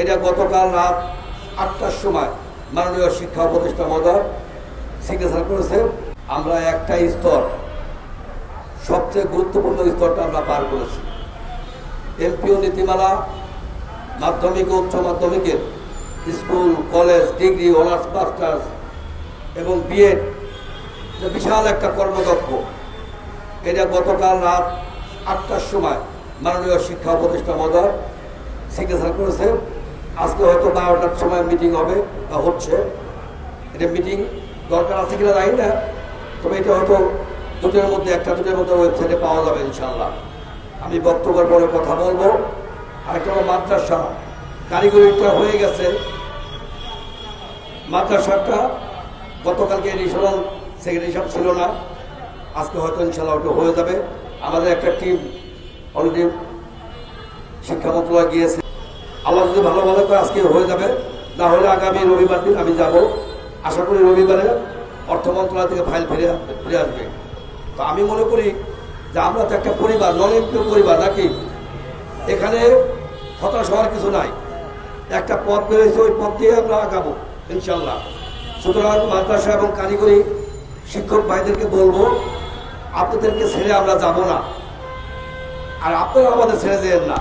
এটা গতকাল রাত 8টার সময় মাননীয় শিক্ষা উপদেষ্টা মহোদয় সিগনেচার করেছে। আমরা একটা স্তর, সবচেয়ে গুরুত্বপূর্ণ স্তরটা আমরা পার করেছি। এমপিও নীতিমালা, মাধ্যমিক ও উচ্চ মাধ্যমিকের school, college, degree, honours, masters এবং বিএড, বিশাল একটা কর্মদক্ষ। এটা গতকাল রাত 8টার সময় মাননীয় শিক্ষা উপদেষ্টা মহোদয় সিগনেচার করেছে। আজকে হয়তো 12টার সময় মিটিং হবে বা হচ্ছে। এটা মিটিং দরকার আছে কিনা জানি না, তবে এটা হয়তো দুটোর মধ্যে ওয়েবসাইটে পাওয়া যাবে ইনশাআল্লাহ। আমি বক্তব্যের পরে কথা বলবো। আরেকটা মাদ্রাসা কারিগরিটা হয়ে গেছে। মাদ্রাসাটা গতকালকে এডিশনাল সেক্রেটারি সাহেব ছিল না, আজকে হয়তো ইনশাআল্লাহ ওটা হয়ে যাবে। আমাদের একটা টিম অলরেডি শিক্ষা মন্ত্রণালয় গিয়েছে। আল্লাহ যদি ভালো করে আজকে হয়ে যাবে, না হলে আগামী রবিবার দিন আমি যাব। আশা করি রবিবারে অর্থ মন্ত্রণালয় থেকে ফাইল ফিরে আসবে। তো আমি মনে করি যে আমরা তো একটা পরিবার, নন এমপি পরিবার নাকি, এখানে হতাশ হওয়ার কিছু নাই। একটা পথ বেরোয়েছে, ওই পথ দিয়ে আমরা আগাবো ইনশাল্লাহ। সুতরাং মাদ্রাসা এবং কারিগরি শিক্ষক ভাইদেরকে বলবো, আপনাদেরকে ছেড়ে আমরা যাব না, আর আপনারা আমাদের ছেড়ে দেন না।